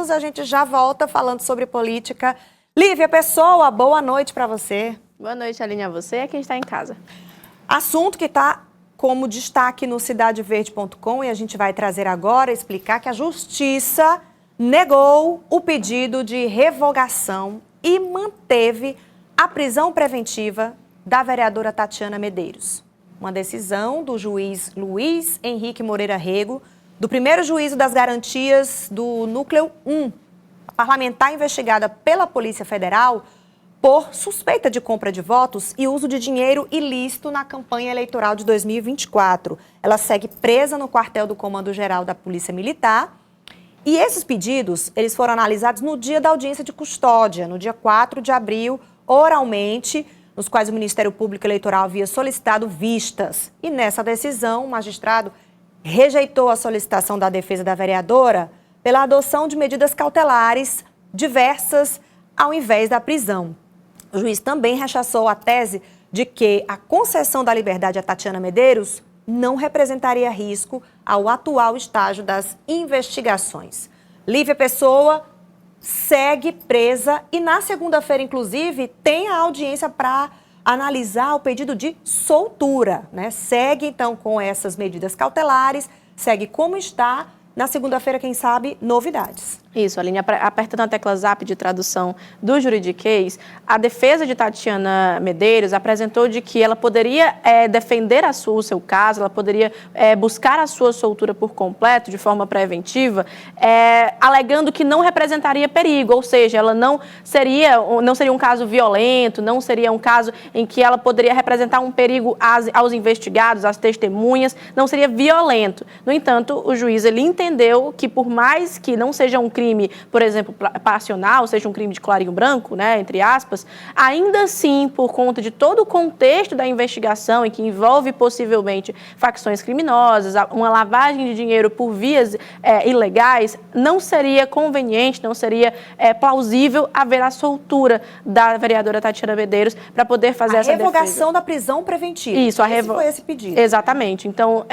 A gente já volta falando sobre política. Lívia Pessoa, boa noite para você. Boa noite, Aline, a você e a quem está em casa. Assunto que está como destaque no cidadeverde.com e a gente vai trazer agora, explicar que a Justiça negou o pedido de revogação e manteve a prisão preventiva da vereadora Tatiana Medeiros. Uma decisão do juiz Luiz Henrique Moreira Rego, do primeiro juízo das garantias do Núcleo 1, a parlamentar investigada pela Polícia Federal por suspeita de compra de votos e uso de dinheiro ilícito na campanha eleitoral de 2024. Ela segue presa no quartel do Comando-Geral da Polícia Militar. E esses pedidos, eles foram analisados no dia da audiência de custódia, no dia 4 de abril, oralmente, nos quais o Ministério Público Eleitoral havia solicitado vistas. E nessa decisão, o magistrado rejeitou a solicitação da defesa da vereadora pela adoção de medidas cautelares diversas ao invés da prisão. O juiz também rechaçou a tese de que a concessão da liberdade a Tatiana Medeiros não representaria risco ao atual estágio das investigações. Lívia Pessoa segue presa e na segunda-feira, inclusive, tem a audiência para analisar o pedido de soltura, né? Segue, então, com essas medidas cautelares, segue como está. Na segunda-feira, quem sabe, novidades. Isso, Aline, apertando a tecla ZAP de tradução do juridiquês, a defesa de Tatiana Medeiros apresentou de que ela poderia defender o seu caso, ela poderia buscar a sua soltura por completo, de forma preventiva, alegando que não representaria perigo, ou seja, ela não seria um caso violento, não seria um caso em que ela poderia representar um perigo aos investigados, às testemunhas, não seria violento. No entanto, o juiz ele entendeu que, por mais que não seja um crime, por exemplo, passional, seja um crime de colarinho branco, né, entre aspas, ainda assim, por conta de todo o contexto da investigação e que envolve possivelmente facções criminosas, uma lavagem de dinheiro por vias ilegais, não seria conveniente, não seria plausível haver a soltura da vereadora Tatiana Medeiros para poder fazer essa defesa. A revogação da prisão preventiva. Isso, foi esse pedido. Exatamente. Então,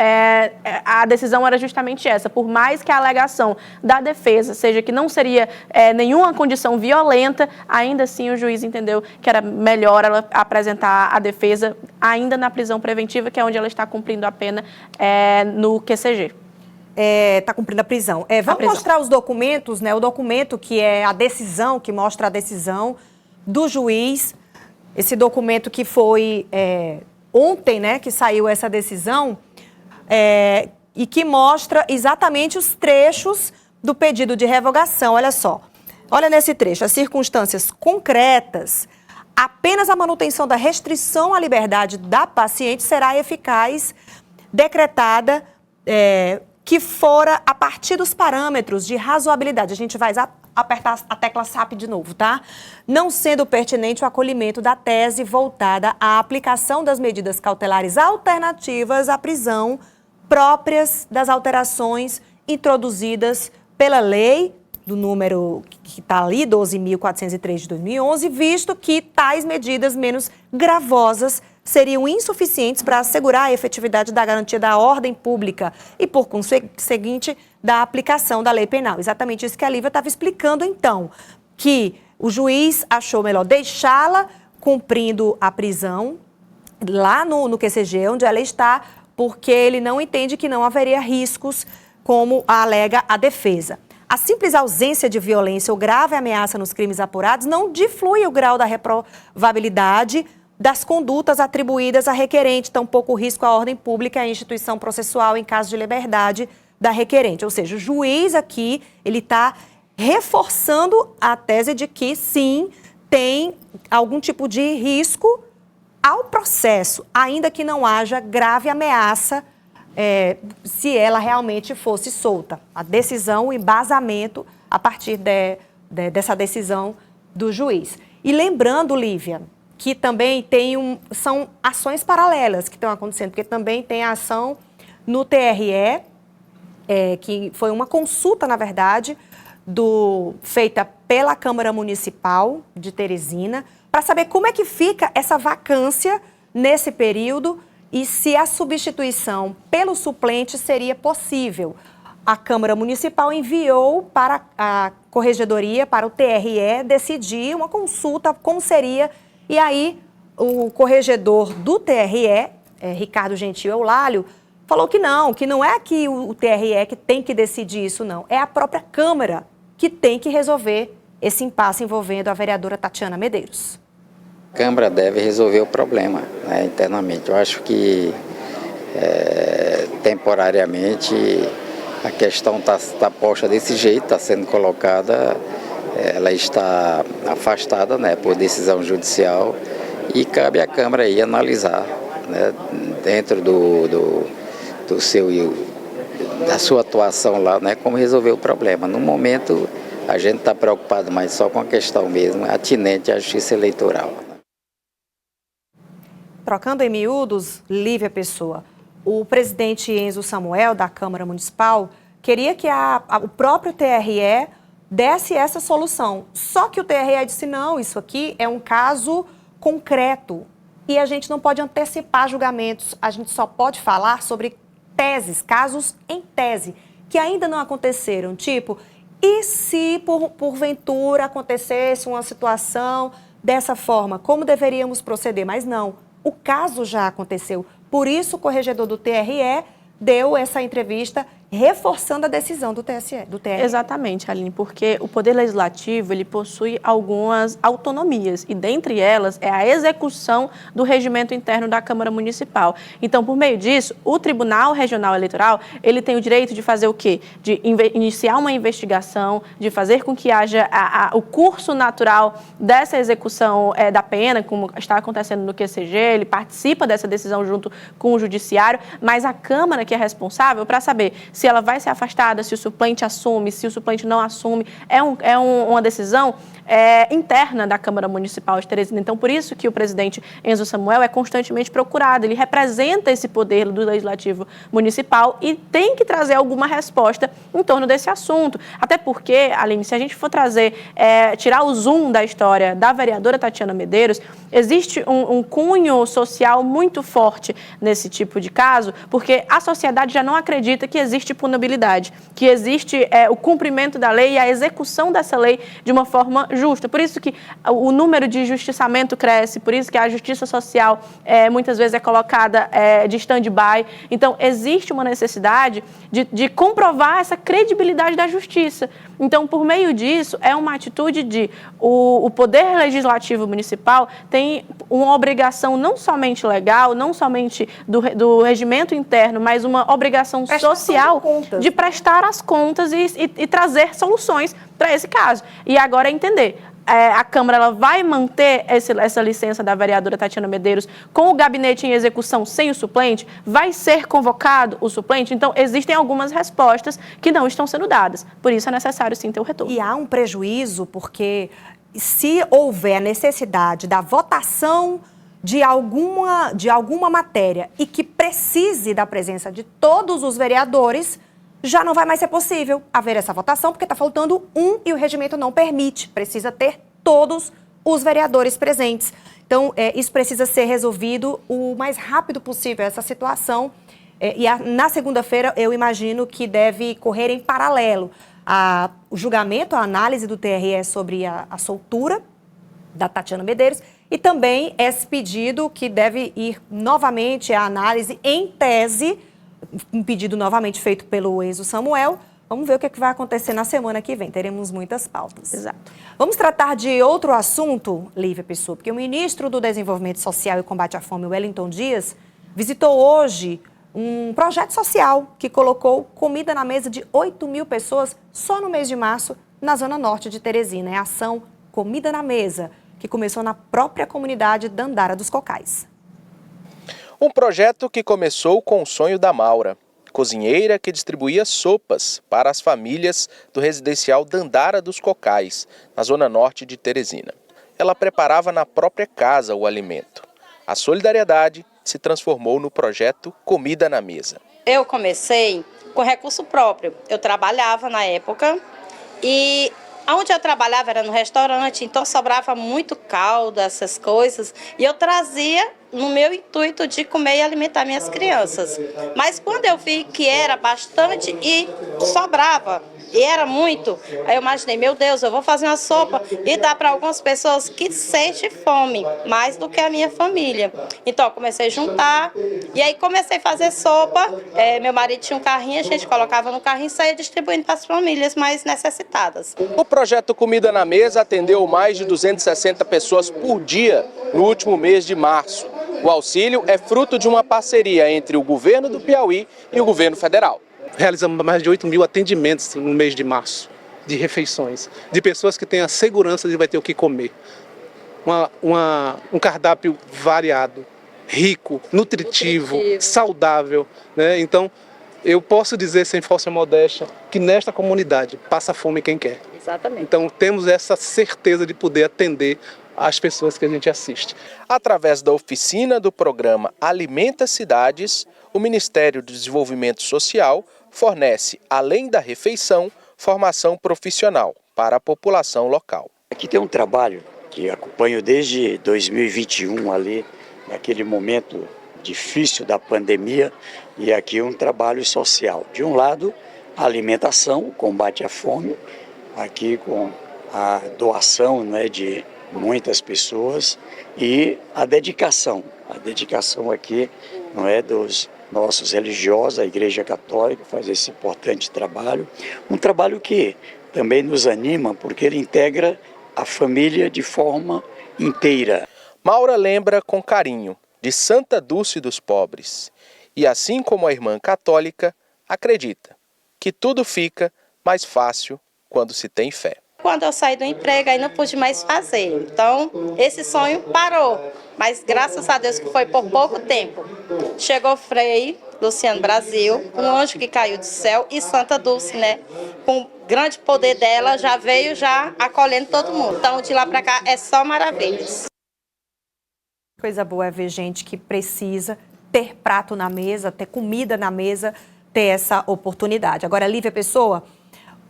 a decisão era justamente essa. Por mais que a alegação da defesa seja que não seria nenhuma condição violenta, ainda assim o juiz entendeu que era melhor ela apresentar a defesa ainda na prisão preventiva, que é onde ela está cumprindo a pena no QCG. Está cumprindo a prisão. Vamos mostrar os documentos, né? O documento que é a decisão, que mostra a decisão do juiz. Esse documento que foi ontem, né, que saiu essa decisão, e que mostra exatamente os trechos do pedido de revogação. Olha só, olha nesse trecho, as circunstâncias concretas, apenas a manutenção da restrição à liberdade da paciente será eficaz, decretada, que fora a partir dos parâmetros de razoabilidade. A gente vai apertar a tecla SAP de novo, tá? Não sendo pertinente o acolhimento da tese voltada à aplicação das medidas cautelares alternativas à prisão próprias das alterações introduzidas pela lei do número que está ali, 12.403 de 2011, visto que tais medidas menos gravosas seriam insuficientes para assegurar a efetividade da garantia da ordem pública e, por conseguinte, da aplicação da lei penal. Exatamente isso que a Lívia estava explicando, então, que o juiz achou melhor deixá-la cumprindo a prisão lá no QCG, onde ela está, porque ele não entende que não haveria riscos, como alega a defesa. A simples ausência de violência ou grave ameaça nos crimes apurados não diflui o grau da reprovabilidade das condutas atribuídas à requerente, tampouco o risco à ordem pública e à instituição processual em caso de liberdade da requerente. Ou seja, o juiz aqui, ele está reforçando a tese de que, sim, tem algum tipo de risco ao processo, ainda que não haja grave ameaça se ela realmente fosse solta. A decisão, o embasamento a partir dessa decisão do juiz. E lembrando, Lívia, que também são ações paralelas que estão acontecendo, porque também tem a ação no TRE, que foi uma consulta, na verdade, feita pela Câmara Municipal de Teresina, para saber como é que fica essa vacância nesse período e se a substituição pelo suplente seria possível. A Câmara Municipal enviou para a corregedoria para o TRE decidir uma consulta, como seria. E aí, o corregedor do TRE, Ricardo Gentil Eulálio, falou que não é aqui o TRE que tem que decidir isso, não. É a própria Câmara que tem que resolver esse impasse envolvendo a vereadora Tatiana Medeiros. A Câmara deve resolver o problema, né, internamente. Eu acho que temporariamente a questão está posta desse jeito, está sendo colocada, ela está afastada, né, por decisão judicial e cabe à Câmara aí analisar, né, dentro da sua atuação lá, né, como resolver o problema. No momento, a gente está preocupado mais só com a questão mesmo atinente à justiça eleitoral. Trocando em miúdos, Lívia Pessoa, o presidente Enzo Samuel, da Câmara Municipal, queria que o próprio TRE desse essa solução. Só que o TRE disse, não, isso aqui é um caso concreto e a gente não pode antecipar julgamentos, a gente só pode falar sobre teses, casos em tese, que ainda não aconteceram. Tipo, e se porventura acontecesse uma situação dessa forma, como deveríamos proceder? Mas não, o caso já aconteceu. Por isso, o corregedor do TRE deu essa entrevista reforçando a decisão do TRE. Exatamente, Aline, porque o Poder Legislativo ele possui algumas autonomias e, dentre elas, é a execução do regimento interno da Câmara Municipal. Então, por meio disso, o Tribunal Regional Eleitoral ele tem o direito de fazer o quê? De iniciar uma investigação, de fazer com que haja o curso natural dessa execução da pena, como está acontecendo no QCG, ele participa dessa decisão junto com o Judiciário, mas a Câmara que é responsável para saber se ela vai ser afastada, se o suplente assume, se o suplente não assume. É uma decisão interna da Câmara Municipal de Teresina. Então, por isso que o presidente Enzo Samuel é constantemente procurado. Ele representa esse poder do Legislativo Municipal e tem que trazer alguma resposta em torno desse assunto. Até porque, Aline, se a gente for tirar o zoom da história da vereadora Tatiana Medeiros, existe um cunho social muito forte nesse tipo de caso, porque a sociedade já não acredita que existe punibilidade, que existe o cumprimento da lei e a execução dessa lei de uma forma justa. Por isso que o número de justiçamento cresce, por isso que a justiça social muitas vezes é colocada de stand-by. Então, existe uma necessidade de comprovar essa credibilidade da justiça. Então, por meio disso, é uma atitude de o Poder Legislativo Municipal tem uma obrigação não somente legal, não somente do regimento interno, mas uma obrigação social de prestar as contas e trazer soluções para esse caso. E agora é entender. A Câmara ela vai manter essa licença da vereadora Tatiana Medeiros com o gabinete em execução sem o suplente? Vai ser convocado o suplente? Então, existem algumas respostas que não estão sendo dadas. Por isso, é necessário, sim, ter o retorno. E há um prejuízo, porque se houver necessidade da votação de alguma matéria e que precise da presença de todos os vereadores, já não vai mais ser possível haver essa votação, porque está faltando um e o regimento não permite. Precisa ter todos os vereadores presentes. Então, isso precisa ser resolvido o mais rápido possível, essa situação. Na segunda-feira, eu imagino que deve correr em paralelo o julgamento, a análise do TRE sobre a soltura da Tatiana Medeiros e também esse pedido que deve ir novamente à análise em tese, um pedido novamente feito pelo Enzo Samuel. Vamos ver o que vai acontecer na semana que vem. Teremos muitas pautas. Exato. Vamos tratar de outro assunto, Lívia Pessoa, porque o ministro do Desenvolvimento Social e Combate à Fome, Wellington Dias, visitou hoje um projeto social que colocou comida na mesa de 8.000 pessoas só no mês de março, na zona norte de Teresina. É a ação Comida na Mesa, que começou na própria comunidade Dandara dos Cocais. Um projeto que começou com o sonho da Maura, cozinheira que distribuía sopas para as famílias do residencial Dandara dos Cocais, na zona norte de Teresina. Ela preparava na própria casa o alimento. A solidariedade se transformou no projeto Comida na Mesa. Eu comecei com recurso próprio. Eu trabalhava na época e onde eu trabalhava era no restaurante, então sobrava muito caldo, essas coisas, e eu trazia no meu intuito de comer e alimentar minhas crianças. Mas quando eu vi que era bastante e sobrava, E era muito. Aí eu imaginei, meu Deus, eu vou fazer uma sopa e dar para algumas pessoas que sentem fome, mais do que a minha família. Então, eu comecei a juntar, e aí comecei a fazer sopa. Meu marido tinha um carrinho, a gente colocava no carrinho e saía distribuindo para as famílias mais necessitadas. O projeto Comida na Mesa atendeu mais de 260 pessoas por dia no último mês de março. O auxílio é fruto de uma parceria entre o governo do Piauí e o governo federal. Realizamos mais de 8 mil atendimentos no mês de março, de refeições, de pessoas que têm a segurança de vai ter o que comer. Um cardápio variado, rico, nutritivo, saudável, né? Então, eu posso dizer sem falsa modéstia que nesta comunidade passa fome quem quer. Exatamente. Então, temos essa certeza de poder atender as pessoas que a gente assiste. Através da oficina do programa Alimenta Cidades, o Ministério do Desenvolvimento Social fornece, além da refeição, formação profissional para a população local. Aqui tem um trabalho que acompanho desde 2021, ali, naquele momento difícil da pandemia, e aqui um trabalho social. De um lado, a alimentação, o combate à fome, aqui com a doação, né, de muitas pessoas, e a dedicação aqui, não é, dos nossos religiosos, a Igreja Católica faz esse importante trabalho, um trabalho que também nos anima porque ele integra a família de forma inteira. Maura lembra com carinho de Santa Dulce dos Pobres e, assim como a irmã católica, acredita que tudo fica mais fácil quando se tem fé. Quando eu saí do emprego, aí não pude mais fazer. Então, esse sonho parou. Mas graças a Deus que foi por pouco tempo. Chegou Frei Luciano Brasil, um anjo que caiu do céu, e Santa Dulce, né? Com o grande poder dela, já veio acolhendo todo mundo. Então, de lá para cá, é só maravilhas. Coisa boa é ver gente que precisa ter prato na mesa, ter comida na mesa, ter essa oportunidade. Agora, Lívia Pessoa,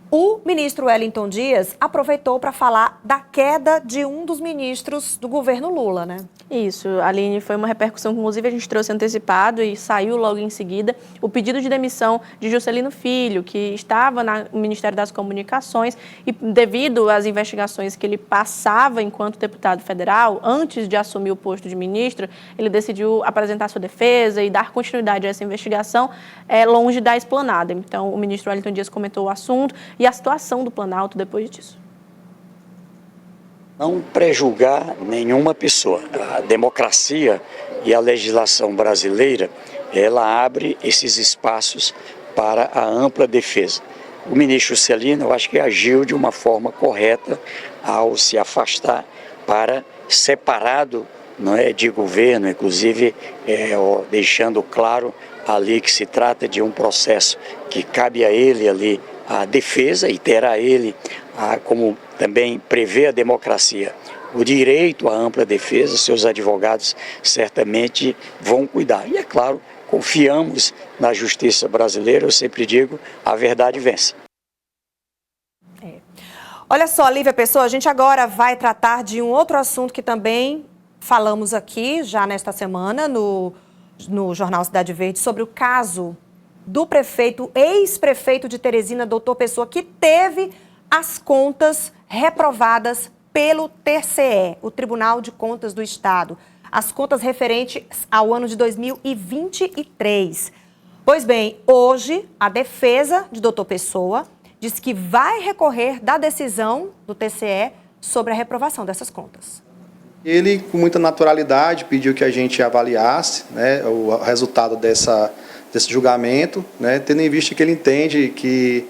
o ministro Wellington Dias aproveitou para falar da queda de um dos ministros do governo Lula, né? Isso, Aline, foi uma repercussão que inclusive a gente trouxe antecipado e saiu logo em seguida o pedido de demissão de Juscelino Filho, que estava no Ministério das Comunicações e devido às investigações que ele passava enquanto deputado federal, antes de assumir o posto de ministro, ele decidiu apresentar sua defesa e dar continuidade a essa investigação longe da esplanada. Então, o ministro Wellington Dias comentou o assunto e a situação do Planalto depois disso. Não prejulgar nenhuma pessoa. A democracia e a legislação brasileira, ela abre esses espaços para a ampla defesa. O ministro Juscelino, eu acho que agiu de uma forma correta ao se afastar para separado, não é, de governo, inclusive deixando claro ali que se trata de um processo que cabe a ele ali a defesa e terá ele, como também prevê a democracia, o direito à ampla defesa. Seus advogados certamente vão cuidar. E, é claro, confiamos na justiça brasileira. Eu sempre digo, a verdade vence. Olha só, Lívia Pessoa, a gente agora vai tratar de um outro assunto que também falamos aqui já nesta semana no Jornal Cidade Verde, sobre o caso do prefeito, ex-prefeito de Teresina, doutor Pessoa, que teve as contas reprovadas pelo TCE, o Tribunal de Contas do Estado. As contas referentes ao ano de 2023. Pois bem, hoje a defesa de doutor Pessoa disse que vai recorrer da decisão do TCE sobre a reprovação dessas contas. Ele, com muita naturalidade, pediu que a gente avaliasse, né, o resultado desse julgamento, né, tendo em vista que ele entende que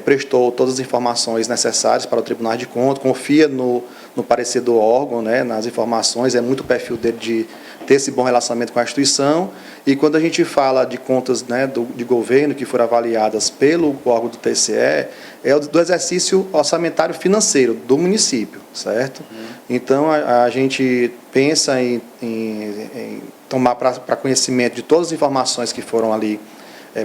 prestou todas as informações necessárias para o Tribunal de Contas, confia no parecer do órgão, né, nas informações, é muito o perfil dele de ter esse bom relacionamento com a instituição. E quando a gente fala de contas, né, de governo que foram avaliadas pelo órgão do TCE, é do exercício orçamentário financeiro do município, certo? Então, a gente pensa em tomar para conhecimento de todas as informações que foram ali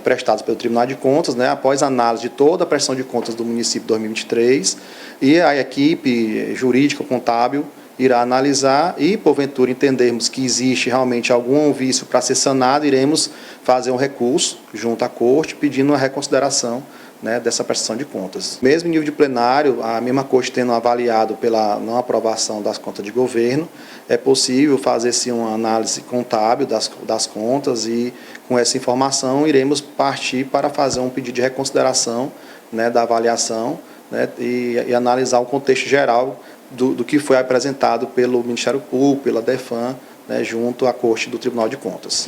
prestadas pelo Tribunal de Contas, né, após a análise de toda a prestação de contas do município 2023, e a equipe jurídica contábil irá analisar e, porventura, entendermos que existe realmente algum vício para ser sanado, iremos fazer um recurso junto à Corte pedindo uma reconsideração né, dessa prestação de contas. Mesmo em nível de plenário, a mesma Corte tendo avaliado pela não aprovação das contas de governo, é possível fazer sim uma análise contábil das contas e com essa informação iremos partir para fazer um pedido de reconsideração, né, da avaliação, né, e analisar o contexto geral do que foi apresentado pelo Ministério Público, pela DEFAM, né, junto à Corte do Tribunal de Contas.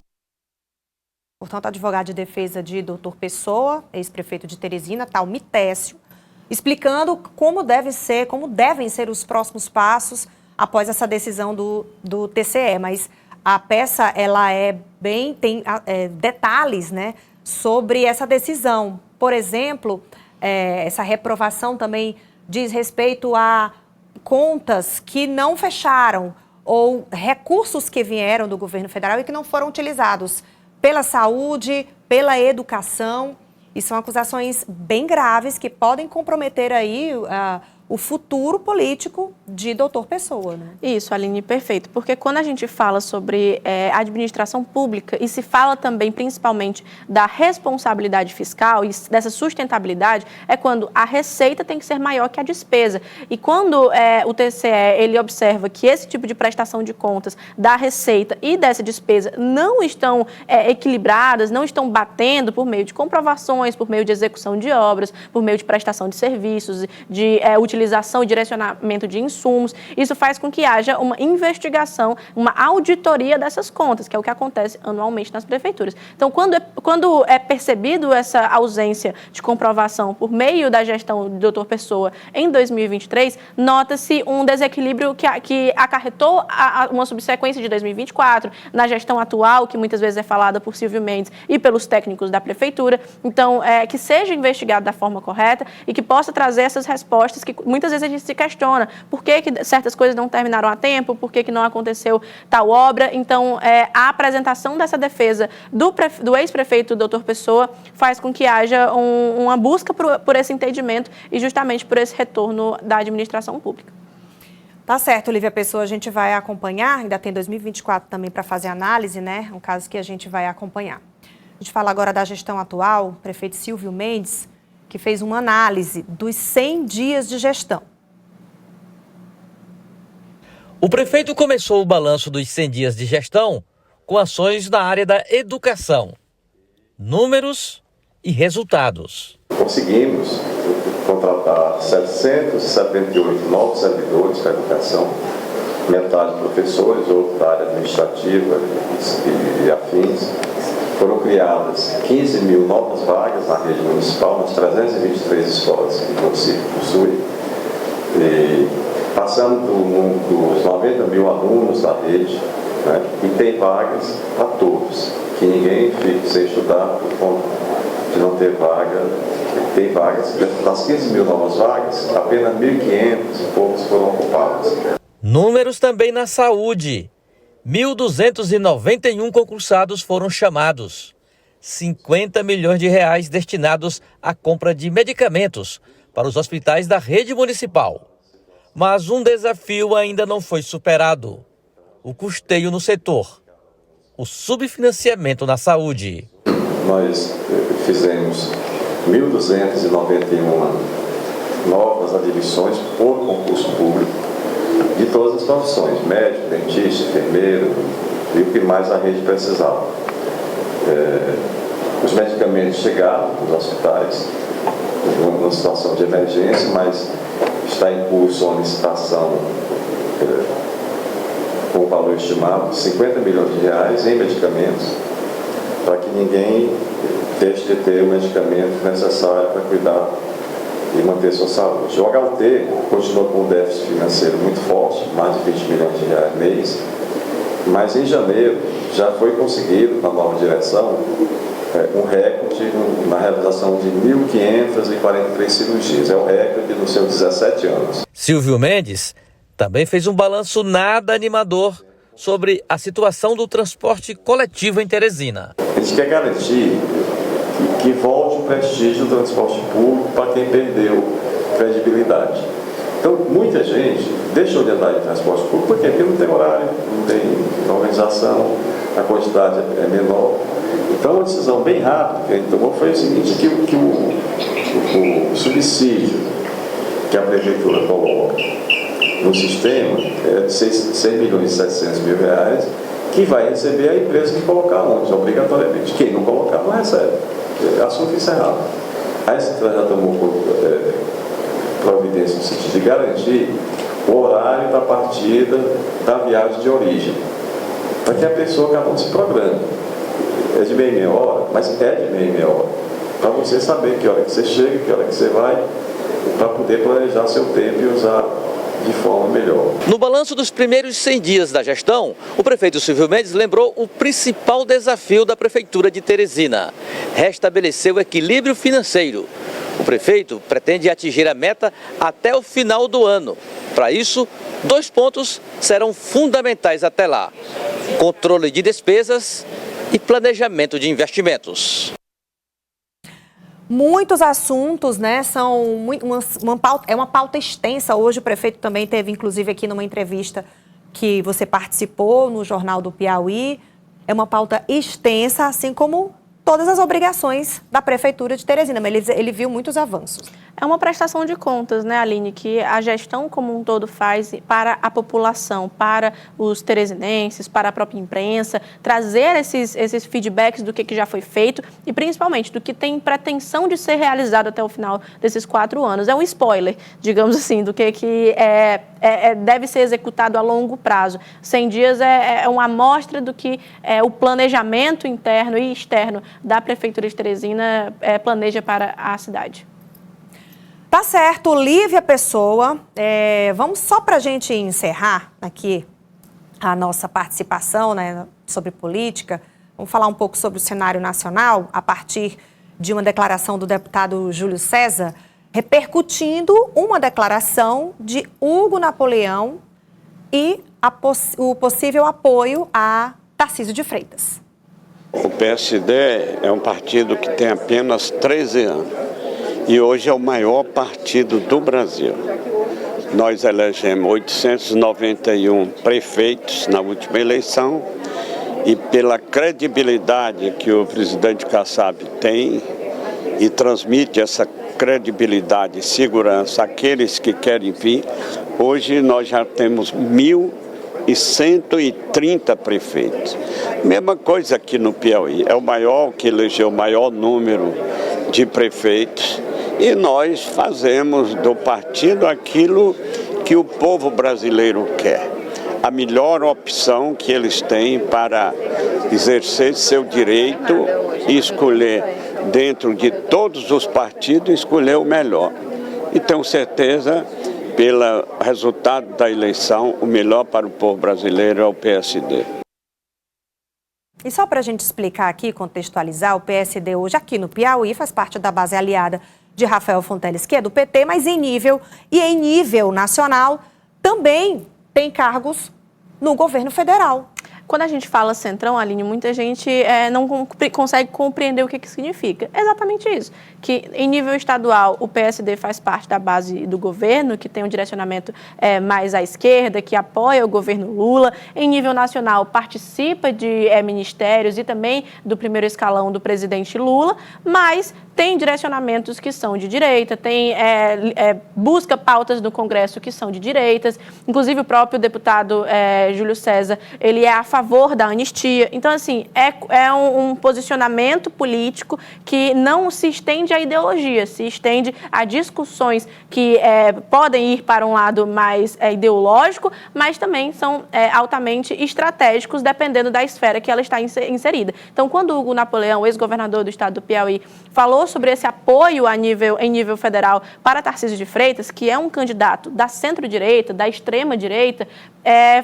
Portanto, advogado de defesa de Dr. Pessoa, ex-prefeito de Teresina, tal Mitécio, explicando como devem ser os próximos passos após essa decisão do TCE. Mas a peça, ela tem detalhes, né, sobre essa decisão. Por exemplo, essa reprovação também diz respeito a contas que não fecharam ou recursos que vieram do governo federal e que não foram utilizados pela saúde, pela educação, e são acusações bem graves que podem comprometer aí o futuro político de Dr. Pessoa, né? Isso, Aline, perfeito. Porque quando a gente fala sobre administração pública e se fala também, principalmente, da responsabilidade fiscal e dessa sustentabilidade, é quando a receita tem que ser maior que a despesa. E quando o TCE ele observa que esse tipo de prestação de contas da receita e dessa despesa não estão equilibradas, não estão batendo por meio de comprovações, por meio de execução de obras, por meio de prestação de serviços, de utilização e direcionamento de insumos, isso faz com que haja uma investigação, uma auditoria dessas contas, que é o que acontece anualmente nas prefeituras. Então, quando é percebido essa ausência de comprovação por meio da gestão do Dr. Pessoa em 2023, nota-se um desequilíbrio que acarretou uma subsequência de 2024, na gestão atual, que muitas vezes é falada por Silvio Mendes e pelos técnicos da prefeitura. Então, que seja investigado da forma correta e que possa trazer essas respostas que muitas vezes a gente se questiona por que certas coisas não terminaram a tempo, por que não aconteceu tal obra. Então, a apresentação dessa defesa do ex-prefeito Dr. Pessoa faz com que haja uma busca por esse entendimento e justamente por esse retorno da administração pública. Tá certo, Olívia Pessoa, a gente vai acompanhar, ainda tem 2024 também para fazer análise, né? Um caso que a gente vai acompanhar. A gente fala agora da gestão atual, o prefeito Silvio Mendes, que fez uma análise dos 100 dias de gestão. O prefeito começou o balanço dos 100 dias de gestão com ações na área da educação, números e resultados. Conseguimos contratar 778 novos servidores para a educação, metade professores, outra da área administrativa e afins. Foram criadas 15 mil novas vagas na rede municipal, nas 323 escolas que o município possui, passando dos 90 mil alunos da rede, né, e tem vagas para todos, que ninguém fique sem estudar por conta de não ter vaga. Tem vagas, das 15 mil novas vagas, apenas 1.500 e poucos foram ocupados. Números também na saúde. 1.291 concursados foram chamados. 50 milhões de reais destinados à compra de medicamentos para os hospitais da rede municipal. Mas um desafio ainda não foi superado: o custeio no setor, o subfinanciamento na saúde. Nós fizemos 1.291 novas admissões por concurso público de todas as profissões, médico, dentista, enfermeiro e o que mais a rede precisava. Os medicamentos chegaram nos hospitais, numa situação de emergência, mas está em curso uma licitação com o valor estimado de 50 milhões de reais em medicamentos, para que ninguém deixe de ter o medicamento necessário para cuidar e manter sua saúde. O HUT continua com um déficit financeiro muito forte, mais de 20 milhões de reais mês, mas em janeiro já foi conseguido, na nova direção, um recorde na realização de 1.543 cirurgias. É o recorde dos seus 17 anos. Silvio Mendes também fez um balanço nada animador sobre a situação do transporte coletivo em Teresina. A gente quer garantir que volte o prestígio do transporte público para quem perdeu credibilidade. Então, muita gente deixou de andar em transporte público porque não tem horário, não tem organização, a quantidade é menor. Então, uma decisão bem rápida que a gente tomou foi o seguinte, que o o subsídio que a prefeitura coloca no sistema é de 6.700.000 reais, que vai receber a empresa que colocar onde, obrigatoriamente. Quem não colocar não recebe. É assunto encerrado. Aí você já tomou providência no sentido de garantir o horário da partida da viagem de origem, para que a pessoa cada um se programe. É de meia hora, mas é de meia hora, para você saber que hora que você chega, que hora que você vai, para poder planejar seu tempo e usar de forma melhor. No balanço dos primeiros 100 dias da gestão, o prefeito Silvio Mendes lembrou o principal desafio da Prefeitura de Teresina: restabelecer o equilíbrio financeiro. O prefeito pretende atingir a meta até o final do ano. Para isso, 2 pontos serão fundamentais até lá: controle de despesas e planejamento de investimentos. Muitos assuntos, né? São uma pauta extensa. Hoje o prefeito também teve, inclusive, aqui numa entrevista que você participou no Jornal do Piauí. É uma pauta extensa, assim como todas as obrigações da Prefeitura de Teresina, mas ele viu muitos avanços. É uma prestação de contas, né, Aline, que a gestão como um todo faz para a população, para os teresinenses, para a própria imprensa, trazer esses feedbacks do que já foi feito e, principalmente, do que tem pretensão de ser realizado até o final desses 4 anos. É um spoiler, digamos assim, do que deve ser executado a longo prazo. 100 dias é uma amostra do que o planejamento interno e externo da Prefeitura de Teresina planeja para a cidade. Tá certo, Lívia Pessoa. Vamos só para a gente encerrar aqui a nossa participação, né, sobre política. Vamos falar um pouco sobre o cenário nacional a partir de uma declaração do deputado Júlio César, repercutindo uma declaração de Hugo Napoleão e o possível apoio a Tarcísio de Freitas. O PSD é um partido que tem apenas 13 anos e hoje é o maior partido do Brasil. Nós elegemos 891 prefeitos na última eleição e pela credibilidade que o presidente Kassab tem e transmite essa credibilidade e segurança àqueles que querem vir, hoje nós já temos 1.130 prefeitos. Mesma coisa aqui no Piauí, é o maior que elegeu o maior número de prefeitos e nós fazemos do partido aquilo que o povo brasileiro quer. A melhor opção que eles têm para exercer seu direito e escolher dentro de todos os partidos, escolher o melhor. E tenho certeza, pelo resultado da eleição, o melhor para o povo brasileiro é o PSD. E só para a gente explicar aqui, contextualizar, o PSD hoje aqui no Piauí faz parte da base aliada de Rafael Fonteles, que é do PT, mas em nível nacional também tem cargos no governo federal. Quando a gente fala Centrão, Aline, muita gente não consegue compreender o que significa. É exatamente isso, que em nível estadual o PSD faz parte da base do governo, que tem um direcionamento mais à esquerda, que apoia o governo Lula. Em nível nacional participa de ministérios e também do primeiro escalão do presidente Lula, mas tem direcionamentos que são de direita, busca pautas no Congresso que são de direitas. Inclusive o próprio deputado Júlio César, ele é a favor da anistia. Então, assim, é um posicionamento político que não se estende à ideologia, se estende a discussões que podem ir para um lado mais ideológico, mas também são altamente estratégicos, dependendo da esfera que ela está inserida. Então, quando o Hugo Napoleão, ex-governador do estado do Piauí, falou sobre esse apoio em nível federal para Tarcísio de Freitas, que é um candidato da centro-direita, da extrema-direita,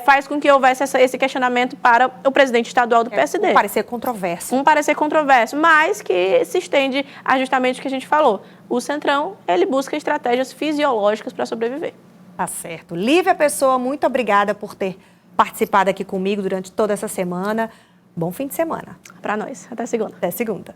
faz com que houvesse esse questionamento para o presidente estadual do PSD. Um parecer controverso. Um parecer controverso, mas que se estende a justamente o que a gente falou. O Centrão, ele busca estratégias fisiológicas para sobreviver. Tá certo. Lívia Pessoa, muito obrigada por ter participado aqui comigo durante toda essa semana. Bom fim de semana. Para nós. Até segunda. Até segunda.